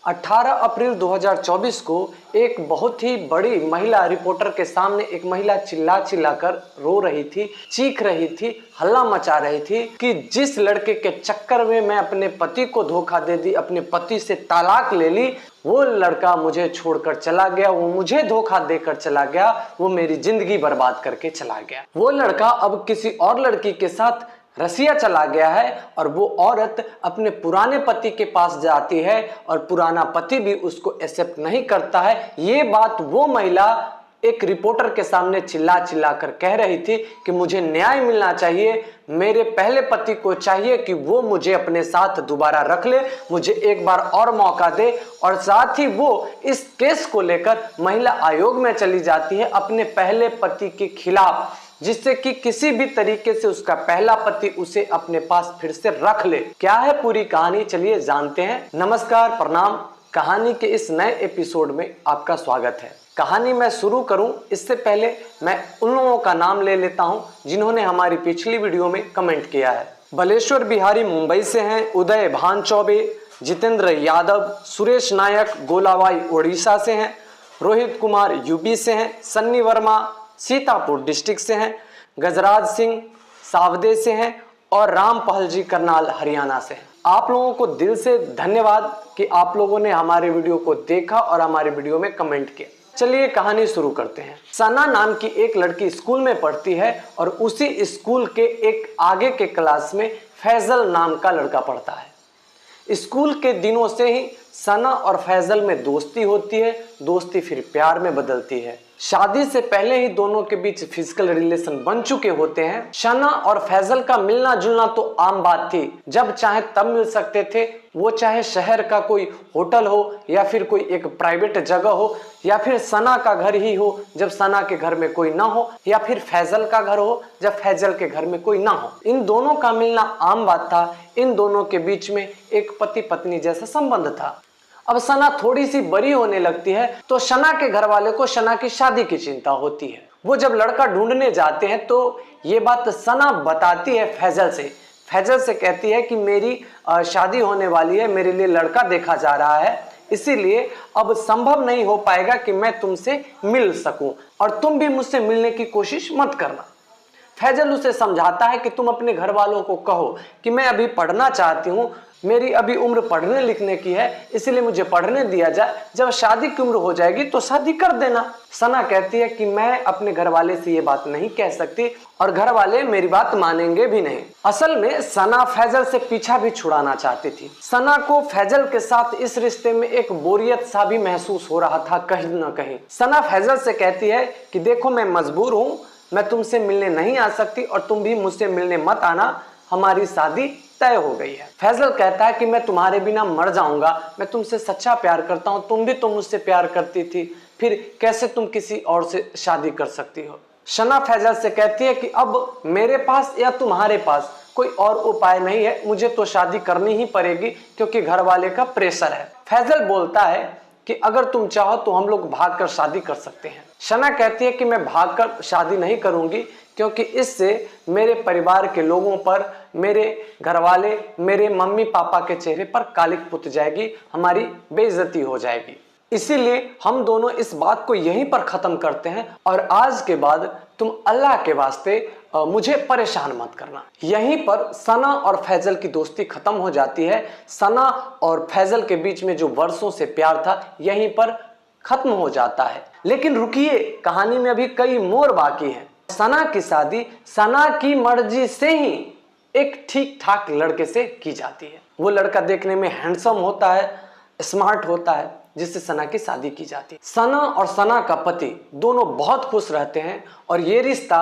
18 अप्रैल 2024 को एक बहुत ही बड़ी महिला रिपोर्टर के सामने एक महिला चिल्ला चिल्लाकर रो रही थी, चीख रही थी, हल्ला मचा रही थी कि जिस लड़के के चक्कर में मैं अपने पति को धोखा दे दी, अपने पति से तलाक ले ली, वो लड़का मुझे छोड़कर चला गया, वो मुझे धोखा देकर चला गया, वो मेरी जिंदगी बर्बाद करके चला गया। वो लड़का अब किसी और लड़की के साथ रसिया चला गया है और वो औरत अपने पुराने पति के पास जाती है और पुराना पति भी उसको एक्सेप्ट नहीं करता है। ये बात वो महिला एक रिपोर्टर के सामने चिल्ला चिल्ला कर कह रही थी कि मुझे न्याय मिलना चाहिए, मेरे पहले पति को चाहिए कि वो मुझे अपने साथ दोबारा रख ले, मुझे एक बार और मौका दे। और साथ ही वो इस केस को लेकर महिला आयोग में चली जाती है अपने पहले पति के खिलाफ, जिससे कि किसी भी तरीके से उसका पहला पति उसे अपने पास फिर से रख ले। क्या है पूरी कहानी, चलिए जानते हैं। नमस्कार, प्रणाम। कहानी के इस नए एपिसोड में आपका स्वागत है। कहानी मैं शुरू करूं इससे पहले मैं उन लोगों का नाम ले लेता हूं जिन्होंने हमारी पिछली वीडियो में कमेंट किया है। बलेश्वर बिहारी मुंबई से हैं, उदय भान चौबे, जितेंद्र यादव, सुरेश नायक गोलाबाई उड़ीसा से हैं, रोहित कुमार यूपी से हैं, सन्नी वर्मा सीतापुर डिस्ट्रिक्ट से हैं, गजराज सिंह सावदे से हैं और राम पहल जी करनाल हरियाणा से हैं। आप लोगों को दिल से धन्यवाद कि आप लोगों ने हमारे वीडियो को देखा और हमारे वीडियो में कमेंट किया। चलिए कहानी शुरू करते हैं। सना नाम की एक लड़की स्कूल में पढ़ती है और उसी स्कूल के एक आगे के क्लास में फैजल नाम का लड़का पढ़ता है। स्कूल के दिनों से ही सना और फैजल में दोस्ती होती है, दोस्ती फिर प्यार में बदलती है। शादी से पहले ही दोनों के बीच फिजिकल रिलेशन बन चुके होते हैं। सना और फैजल का मिलना जुलना तो आम बात थी, जब चाहे तब मिल सकते थे। वो चाहे शहर का कोई होटल हो या फिर कोई एक प्राइवेट जगह हो या फिर सना का घर ही हो जब सना के घर में कोई ना हो, या फिर फैजल का घर हो जब फैजल के घर में कोई ना हो। इन दोनों का मिलना आम बात था। इन दोनों के बीच में एक पति पत्नी जैसा संबंध था। अब सना थोड़ी सी बड़ी होने लगती है तो सना के घर वाले को सना की शादी की चिंता होती है। वो जब लड़का ढूंढने जाते हैं तो ये बात सना बताती है फैजल से। फैजल से कहती है कि मेरी शादी होने वाली है, मेरे लिए लड़का देखा जा रहा है, इसीलिए अब संभव नहीं हो पाएगा कि मैं तुमसे मिल सकूं और तुम भी मुझसे मिलने की कोशिश मत करना। फैजल उसे समझाता है कि तुम अपने घर वालों को कहो कि मैं अभी पढ़ना चाहती हूँ, मेरी अभी उम्र पढ़ने लिखने की है, इसलिए मुझे पढ़ने दिया जाए, जब शादी की उम्र हो जाएगी तो शादी कर देना। सना कहती है कि मैं अपने घर वाले से ये बात नहीं कह सकती और घर वाले मेरी बात मानेंगे भी नहीं। असल में सना फैजल से पीछा भी छुड़ाना चाहती थी। सना को फैजल के साथ इस रिश्ते में एक बोरियत सा भी महसूस हो रहा था कहीं ना कहीं। सना फैजल से कहती है कि देखो मैं मजबूर हूँ, मैं तुमसे मिलने नहीं आ सकती और तुम भी मुझसे मिलने मत आना, हमारी शादी तय हो गई है। फैजल कहता है कि मैं तुम्हारे बिना मर जाऊंगा, मैं तुमसे सच्चा प्यार करता हूं, तुम भी तो मुझसे प्यार करती थी, फिर कैसे तुम किसी और से शादी कर सकती हो। सना फैजल से कहती है कि अब मेरे पास या तुम्हारे पास कोई और उपाय नहीं है, मुझे तो शादी करनी ही पड़ेगी क्योंकि घर वाले का प्रेशर है। फैजल बोलता है कि अगर तुम चाहो तो हम लोग भागकर शादी कर सकते हैं। सना कहती है कि मैं भागकर शादी नहीं करूंगी क्योंकि इससे मेरे परिवार के लोगों पर, मेरे घर वाले, मेरे मम्मी पापा के चेहरे पर कालिक पुत जाएगी, हमारी बेइज्जती हो जाएगी। इसीलिए हम दोनों इस बात को यहीं पर खत्म करते हैं और आज के बाद तुम अल्लाह के वास्ते मुझे परेशान मत करना। यहीं पर सना और फैजल की दोस्ती खत्म हो जाती है। सना और फैजल के बीच में जो वर्षों से प्यार था यहीं पर खत्म हो जाता है। लेकिन रुकिए, कहानी में अभी कई मोड़ बाकी है। सना की शादी सना की मर्जी से ही एक ठीक ठाक लड़के से की जाती है। वो लड़का देखने में हैंडसम होता है, स्मार्ट होता है, जिससे सना की शादी की जाती है। सना और सना का पति दोनों बहुत खुश रहते हैं और ये रिश्ता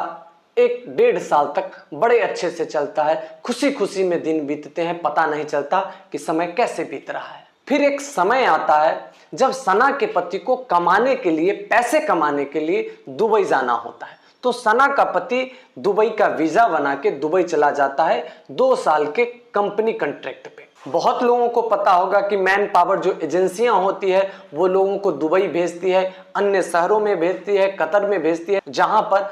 1-1.5 साल तक बड़े अच्छे से चलता है। खुशी खुशी में दिन बीतते हैं, पता नहीं चलता कि समय कैसे बीत रहा है। फिर एक समय आता है जब सना के पति को कमाने के लिए, पैसे कमाने के लिए दुबई जाना होता है। तो सना का पति दुबई का वीजा बना के दुबई चला जाता है 2 साल के कंपनी कॉन्ट्रैक्ट पे। बहुत लोगों को पता होगा कि मैन पावर जो एजेंसियां होती है वो लोगों को दुबई भेजती है, अन्य शहरों में भेजती है, कतर में भेजती है, जहां पर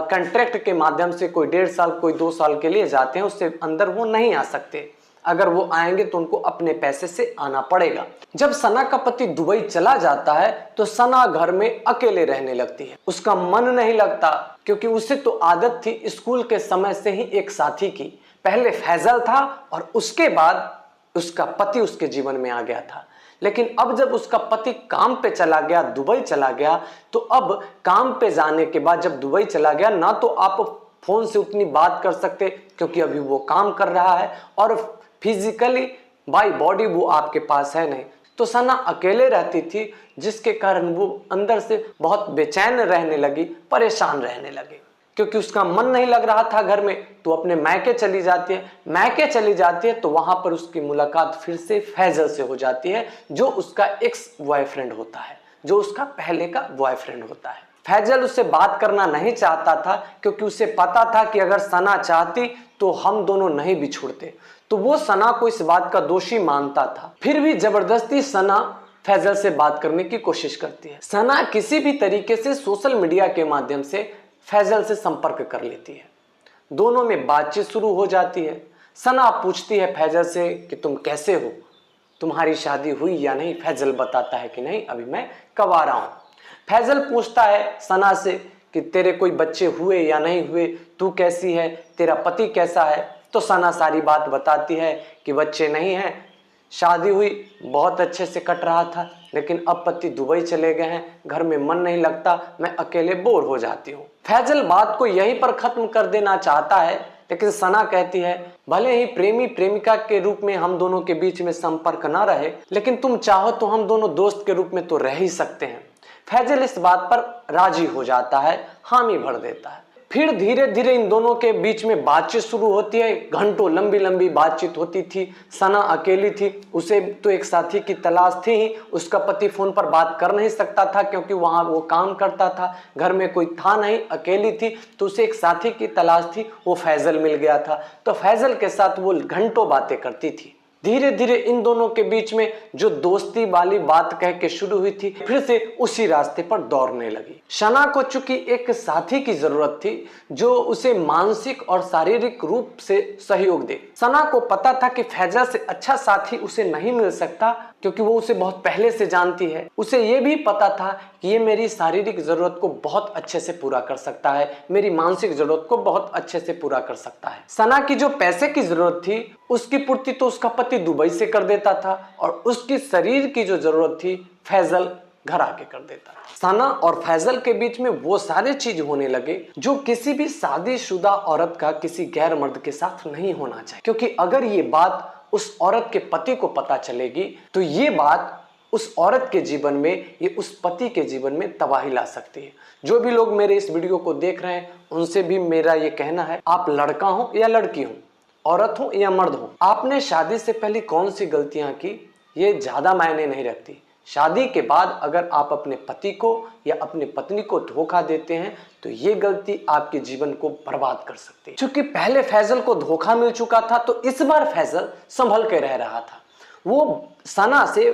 कॉन्ट्रैक्ट के माध्यम से कोई 1.5 साल, कोई 2 साल के लिए जाते हैं, उससे अंदर वो नहीं आ सकते। अगर वो आएंगे तो उनको अपने पैसे से आना पड़ेगा। जब सना का पति दुबई चला जाता है तो सना घर में अकेले रहने लगती है। उसका मन नहीं लगता क्योंकि उसे तो आदत थी स्कूल के समय से ही एक साथी की। पहले फैजल था और उसके बाद उसका पति उसके जीवन में आ गया था। लेकिन अब जब उसका पति काम पे चला गया, दुबई चला गया, तो अब काम पे जाने के बाद जब दुबई चला गया ना तो आप फोन से उतनी बात कर सकते क्योंकि अभी वो काम कर रहा है और फिजिकली बाय बॉडी वो आपके पास है नहीं। तो सना अकेले रहती थी जिसके कारण वो अंदर से बहुत बेचैन रहने लगी, परेशान रहने लगी क्योंकि उसका मन नहीं लग रहा था घर में। तो अपने मैके चली जाती है। मैके चली जाती है तो वहां पर उसकी मुलाकात फिर से फैजल से हो जाती है जो उसका एक्स बॉयफ्रेंड होता है, जो उसका पहले का बॉयफ्रेंड होता है। फैजल उससे बात करना नहीं चाहता था क्योंकि उसे पता था कि अगर सना चाहती तो हम दोनों नहीं बिछुड़ते। तो वो सना को इस बात का दोषी मानता था। फिर भी जबरदस्ती सना फैजल से बात करने की कोशिश करती है। सना किसी भी तरीके से सोशल मीडिया के माध्यम से फैजल से संपर्क कर लेती है। दोनों में बातचीत शुरू हो जाती है। सना पूछती है फैजल से कि तुम कैसे हो, तुम्हारी शादी हुई या नहीं। फैजल बताता है कि नहीं, अभी मैं कवारा हूं। फैजल पूछता है सना से कि तेरे कोई बच्चे हुए या नहीं हुए, तू कैसी है, तेरा पति कैसा है। तो सना सारी बात बताती है कि बच्चे नहीं हैं, शादी हुई, बहुत अच्छे से कट रहा था, लेकिन अब पति दुबई चले गए हैं, घर में मन नहीं लगता, मैं अकेले बोर हो जाती हूँ। फैजल बात को यहीं पर खत्म कर देना चाहता है, लेकिन सना कहती है भले ही प्रेमी प्रेमिका के रूप में हम दोनों के बीच में संपर्क ना रहे, लेकिन तुम चाहो तो हम दोनों दोस्त के रूप में तो रह ही सकते हैं। फैजल इस बात पर राजी हो जाता है, हामी भर देता है। फिर धीरे धीरे इन दोनों के बीच में बातचीत शुरू होती है। घंटों लंबी लंबी बातचीत होती थी। सना अकेली थी, उसे तो एक साथी की तलाश थी ही। उसका पति फोन पर बात कर नहीं सकता था क्योंकि वहां वो काम करता था, घर में कोई था नहीं, अकेली थी, तो उसे एक साथी की तलाश थी। वो फैजल मिल गया था, तो फैजल के साथ वो घंटों बातें करती थी। धीरे धीरे इन दोनों के बीच में जो दोस्ती वाली बात कह के शुरू हुई थी, फिर से उसी रास्ते पर दौड़ने लगी। सना को चूंकि एक साथी की जरूरत थी जो उसे मानसिक और शारीरिक रूप से सहयोग दे। सना को पता था कि फैजल से अच्छा साथी उसे नहीं मिल सकता क्योंकि वो उसे बहुत पहले से जानती है। उसे ये भी पता था कि ये मेरी शारीरिक जरूरत को बहुत अच्छे से पूरा कर सकता है, मेरी मानसिक जरूरत को बहुत अच्छे से पूरा कर सकता है। सना की जो पैसे की जरूरत थी उसकी पूर्ति तो उसका पति दुबई से कर देता था और उसकी शरीर की जो जरूरत थी फैजल घर आके कर देता था। सना और फैजल के बीच में वो सारे चीज होने लगे जो किसी भी शादीशुदा औरत का किसी गैर मर्द के साथ नहीं होना चाहिए, क्योंकि अगर ये बात उस औरत के पति को पता चलेगी तो ये बात उस औरत के जीवन में, ये उस पति के जीवन में तबाही ला सकती है। जो भी लोग मेरे इस वीडियो को देख रहे हैं उनसे भी मेरा ये कहना है, आप लड़का हो या लड़की हो, औरत हो या मर्द हो, आपने शादी से पहले कौन सी गलतियां की ये ज्यादा मायने नहीं रखती। शादी के बाद अगर आप अपने पति को या अपनी पत्नी को धोखा देते हैं तो ये गलती आपके जीवन को बर्बाद कर सकती है। क्योंकि पहले फैजल को धोखा मिल चुका था तो इस बार फैजल संभल के रह रहा था। वो सना से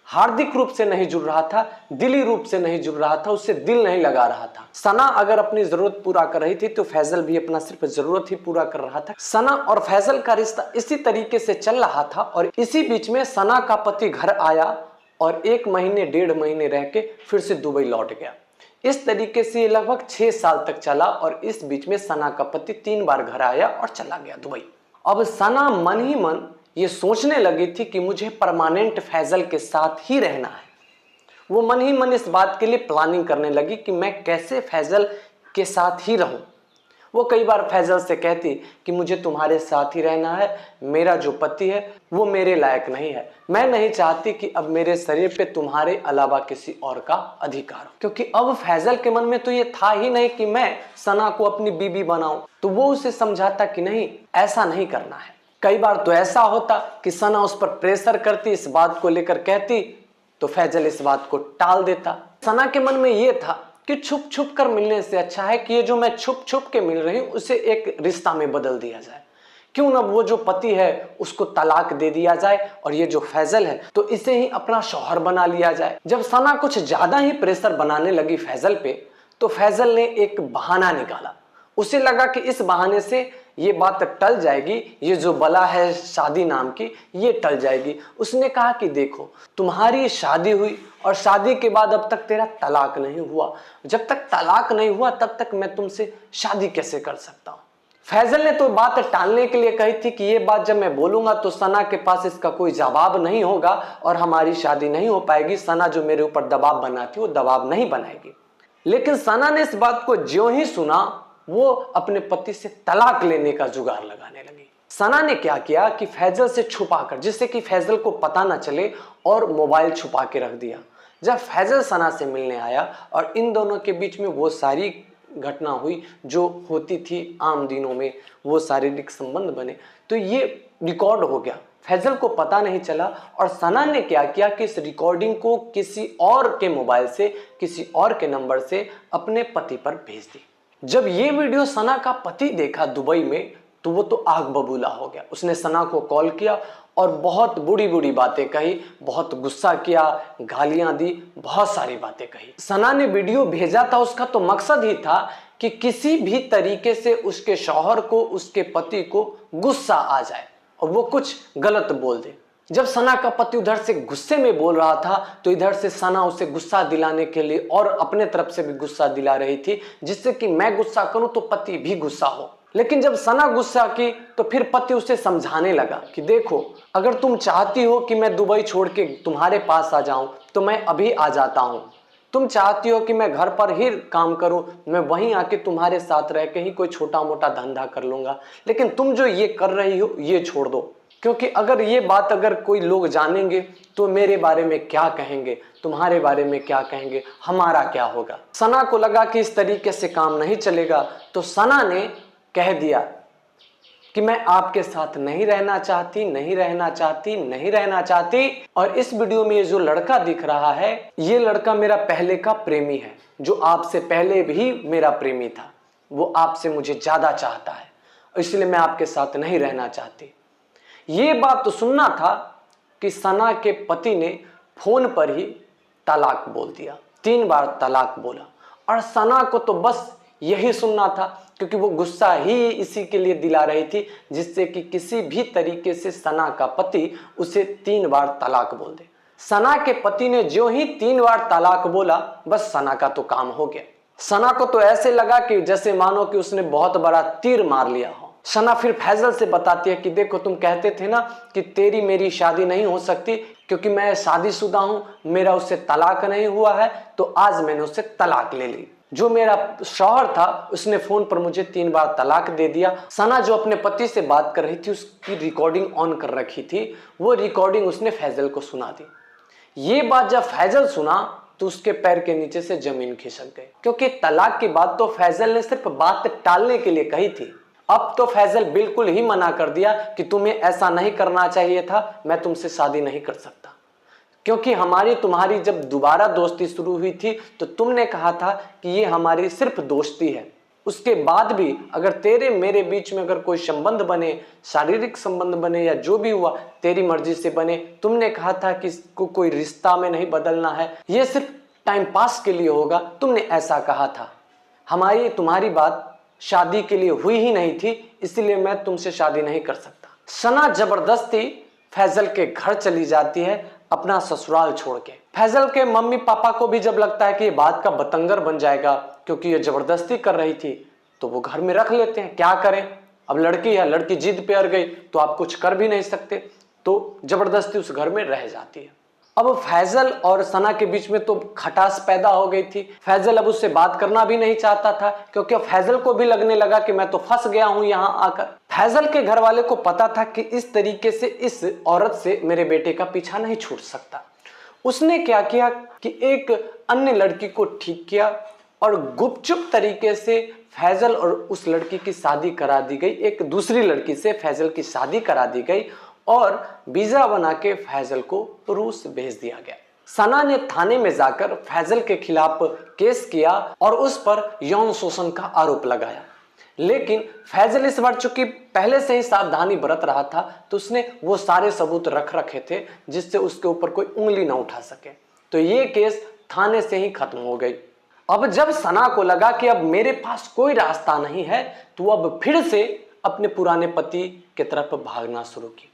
हार्दिक रूप से नहीं जुड़ रहा था, दिली रूप से नहीं जुड़ रहा था, उससे दिल नहीं लगा रहा था। सना अगर अपनी जरूरत पूरा कर रही थी तो फैजल भी अपना सिर्फ जरूरत ही पूरा कर रहा था। सना और फैजल का रिश्ता इसी तरीके से चल रहा था और इसी बीच में सना का पति घर आया और 1 महीने 1.5 महीने रह के फिर से दुबई लौट गया। इस तरीके से ये लगभग 6 साल तक चला और इस बीच में सना का पति 3 बार घर आया और चला गया दुबई। अब सना मन ही मन ये सोचने लगी थी कि मुझे परमानेंट फैजल के साथ ही रहना है। वो मन ही मन इस बात के लिए प्लानिंग करने लगी कि मैं कैसे फैजल के साथ ही रहूं। वो कई बार फैजल से कहती कि मुझे तुम्हारे साथ ही रहना है, मेरा जो पति है वो मेरे लायक नहीं है, मैं नहीं चाहती कि अब मेरे शरीर पे तुम्हारे अलावा किसी और का अधिकार हो। क्योंकि अब फैजल के मन में तो ये था ही नहीं कि मैं सना को अपनी बीबी बनाऊं। तो वो उसे समझाता कि नहीं, ऐसा नहीं करना है। कई बार तो ऐसा होता कि सना उस पर प्रेशर करती, इस बात को लेकर कहती, तो फैजल इस बात को टाल देता। सना के मन में ये था कि छुप छुप कर मिलने से अच्छा है कि ये जो मैं छुप छुप के मिल रही हूं उसे एक रिश्ता में बदल दिया जाए। क्यों ना वो जो पति है उसको तलाक दे दिया जाए और ये जो फैजल है तो इसे ही अपना शौहर बना लिया जाए। जब सना कुछ ज्यादा ही प्रेशर बनाने लगी फैजल पे तो फैजल ने एक बहाना निकाला। उसे लगा कि इस बहाने से ये बात टल जाएगी, ये जो बला है शादी नाम की ये टल जाएगी। उसने कहा कि देखो तुम्हारी शादी हुई और शादी के बाद अब तक तेरा तलाक नहीं हुआ, जब तक तलाक नहीं हुआ तब तक मैं तुमसे शादी कैसे कर सकता हूं। फैजल ने तो बात टालने के लिए कही थी कि ये बात जब मैं बोलूंगा तो सना के पास इसका कोई जवाब नहीं होगा और हमारी शादी नहीं हो पाएगी। सना जो मेरे ऊपर दबाव बनाती वो दबाव नहीं बनाएगी। लेकिन सना ने इस बात को ज्यों ही सुना वो अपने पति से तलाक लेने का जुगाड़ लगाने लगी। सना ने क्या किया कि फैजल से छुपाकर, जिससे कि फैजल को पता ना चले, और मोबाइल छुपा के रख दिया। जब फैजल सना से मिलने आया और इन दोनों के बीच में वो सारी घटना हुई जो होती थी आम दिनों में, वो शारीरिक संबंध बने, तो ये रिकॉर्ड हो गया। फैजल को पता नहीं चला और सना ने क्या किया कि इस रिकॉर्डिंग को किसी और के मोबाइल से, किसी और के नंबर से अपने पति पर भेज दी। जब ये वीडियो सना का पति देखा दुबई में तो वो तो आग बबूला हो गया। उसने सना को कॉल किया और बहुत बुरी बुरी बातें कही, बहुत गुस्सा किया, गालियां दी, बहुत सारी बातें कही। सना ने वीडियो भेजा था, उसका तो मकसद ही था कि किसी भी तरीके से उसके शौहर को, उसके पति को गुस्सा आ जाए और वो कुछ गलत बोल दे। जब सना का पति उधर से गुस्से में बोल रहा था तो इधर से सना उसे गुस्सा दिलाने के लिए और अपने तरफ से भी गुस्सा दिला रही थी, जिससे कि मैं गुस्सा करूं तो पति भी गुस्सा हो। लेकिन जब सना गुस्सा की तो फिर पति उसे समझाने लगा कि देखो अगर तुम चाहती हो कि मैं दुबई छोड़ के तुम्हारे पास आ जाऊं तो मैं अभी आ जाता हूं। तुम चाहती हो कि मैं घर पर ही काम करूं, मैं वहीं आके तुम्हारे साथ रह के ही कोई छोटा मोटा धंधा कर लूंगा, लेकिन तुम जो ये कर रही हो ये छोड़ दो, क्योंकि अगर ये बात अगर कोई लोग जानेंगे तो मेरे बारे में क्या कहेंगे, तुम्हारे बारे में क्या कहेंगे, हमारा क्या होगा। सना को लगा कि इस तरीके से काम नहीं चलेगा, तो सना ने कह दिया कि मैं आपके साथ नहीं रहना चाहती, नहीं रहना चाहती, नहीं रहना चाहती। और इस वीडियो में ये जो लड़का दिख रहा है ये लड़का मेरा पहले का प्रेमी है, जो आपसे पहले भी मेरा प्रेमी था, वो आपसे मुझे ज्यादा चाहता है, इसलिए मैं आपके साथ नहीं रहना चाहती। ये बात तो सुनना था कि सना के पति ने फोन पर ही तलाक बोल दिया, 3 बार तलाक बोला। और सना को तो बस यही सुनना था, क्योंकि वो गुस्सा ही इसी के लिए दिला रही थी जिससे कि किसी भी तरीके से सना का पति उसे 3 बार तलाक बोल दे। सना के पति ने जो ही 3 बार तलाक बोला बस सना का तो काम हो गया। सना को तो ऐसे लगा कि जैसे मानो कि उसने बहुत बड़ा तीर मार लिया हो। सना फिर फैजल से बताती है कि देखो तुम कहते थे ना कि तेरी मेरी शादी नहीं हो सकती क्योंकि मैं शादीशुदा हूं, मेरा उससे तलाक नहीं हुआ है, तो आज मैंने उससे तलाक ले ली। जो मेरा शौहर था उसने फोन पर मुझे 3 बार तलाक दे दिया। सना जो अपने पति से बात कर रही थी उसकी रिकॉर्डिंग ऑन कर रखी थी, वो रिकॉर्डिंग उसने फैजल को सुना दी। ये बात जब फैजल सुना तो उसके पैर के नीचे से जमीन खिसक गई, क्योंकि तलाक की बात तो फैजल ने सिर्फ बात टालने के लिए कही थी। अब तो फैजल बिल्कुल ही मना कर दिया कि तुम्हें ऐसा नहीं करना चाहिए था, मैं तुमसे शादी नहीं कर सकता, क्योंकि हमारी तुम्हारी जब दोबारा दोस्ती शुरू हुई थी तो तुमने कहा था कि ये हमारी सिर्फ दोस्ती है, उसके बाद भी अगर तेरे मेरे बीच में अगर कोई संबंध बने, शारीरिक संबंध बने या जो भी हुआ तेरी मर्जी से बने, तुमने कहा था कि इसको कोई रिश्ता में नहीं बदलना है, ये सिर्फ टाइम पास के लिए होगा, तुमने ऐसा कहा था। हमारी तुम्हारी बात शादी के लिए हुई ही नहीं थी, इसलिए मैं तुमसे शादी नहीं कर सकता। सना जबरदस्ती फैजल के घर चली जाती है अपना ससुराल छोड़ के। फैजल के मम्मी पापा को भी जब लगता है कि ये बात का बतंगर बन जाएगा क्योंकि ये जबरदस्ती कर रही थी, तो वो घर में रख लेते हैं। क्या करें, अब लड़की है, लड़की जिद पे अड़ गई तो आप कुछ कर भी नहीं सकते, तो जबरदस्ती उस घर में रह जाती है। अब फैजल और सना के बीच में तो खटास पैदा हो गई थी। फैजल अब उससे बात करना भी नहीं चाहता था, क्योंकि फैजल को भी लगने लगा कि मैं तो फंस गया हूं यहां आकर। फैजल के घर वाले को पता था कि इस तरीके से इस औरत से मेरे बेटे का पीछा नहीं छूट सकता। उसने क्या किया कि एक अन्य लड़की को ठीक किया और गुपचुप तरीके से फैजल और उस लड़की की शादी करा दी गई। एक दूसरी लड़की से फैजल की शादी करा दी गई और वीजा बना के फैजल को रूस भेज दिया गया। सना ने थाने में जाकर फैजल के खिलाफ केस किया और उस पर यौन शोषण का आरोप लगाया, लेकिन फैजल इस बार चूंकि पहले से ही सावधानी बरत रहा था तो उसने वो सारे सबूत रख रखे थे जिससे उसके ऊपर कोई उंगली ना उठा सके, तो ये केस थाने से ही खत्म हो गई। अब जब सना को लगा कि अब मेरे पास कोई रास्ता नहीं है तो अब फिर से अपने पुराने पति की तरफ भागना शुरू की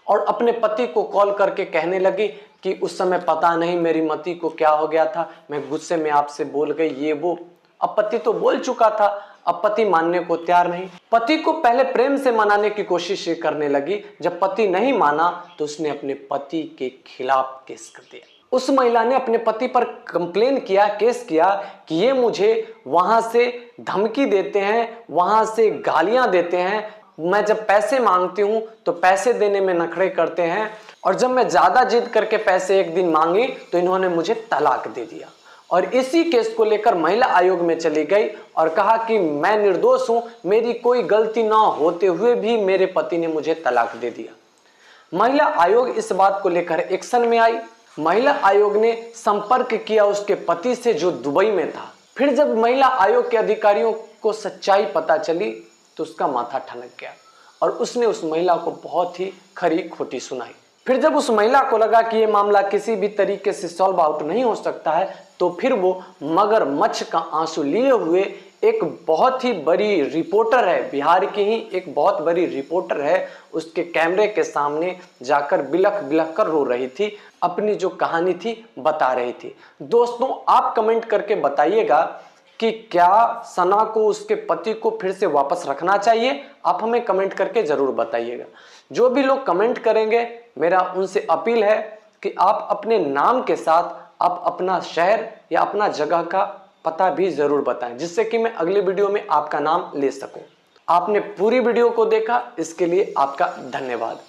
और अपने पति को कॉल करके कहने लगी कि उस समय पता नहीं मेरी मति को क्या हो गया था, मैं गुस्से में आपसे बोल गई ये वो। अब पति तो बोल चुका था, अब पति मानने को तैयार नहीं। पति को पहले प्रेम से मनाने की कोशिश करने लगी, जब पति नहीं माना तो उसने अपने पति के खिलाफ केस कर दिया। उस महिला ने अपने पति पर कंप्लेन किया, केस किया कि ये मुझे वहां से धमकी देते हैं, वहां से गालियां देते हैं, मैं जब पैसे मांगती हूं तो पैसे देने में नखरे करते हैं, और जब मैं ज्यादा जिद करके पैसे एक दिन मांगी तो इन्होंने मुझे तलाक दे दिया। और इसी केस को लेकर महिला आयोग में चली गई और कहा कि मैं निर्दोष हूं, मेरी कोई गलती ना होते हुए भी मेरे पति ने मुझे तलाक दे दिया। महिला आयोग इस बात को लेकर एक्शन में आई। महिला आयोग ने संपर्क किया उसके पति से जो दुबई में था। फिर जब महिला आयोग के अधिकारियों को सच्चाई पता चली तो उसका माथा ठनक गया और उसने उस महिला को बहुत ही खरी खोटी सुनाई। फिर जब उस महिला को लगा कि ये मामला किसी भी तरीके से सॉल्व आउट नहीं हो सकता है, तो फिर वो मगरमच्छ का आंसू लिए हुए एक बहुत ही बड़ी रिपोर्टर है, बिहार की ही एक बहुत बड़ी रिपोर्टर है, उसके कैमरे के सामने जाकर बिलख बिलख कर रो रही थी, अपनी जो कहानी थी बता रही थी। दोस्तों, आप कमेंट करके बताइएगा कि क्या सना को उसके पति को फिर से वापस रखना चाहिए? आप हमें कमेंट करके जरूर बताइएगा। जो भी लोग कमेंट करेंगे, मेरा उनसे अपील है कि आप अपने नाम के साथ आप अपना शहर या अपना जगह का पता भी जरूर बताएं, जिससे कि मैं अगली वीडियो में आपका नाम ले सकूं। आपने पूरी वीडियो को देखा, इसके लिए आपका धन्यवाद।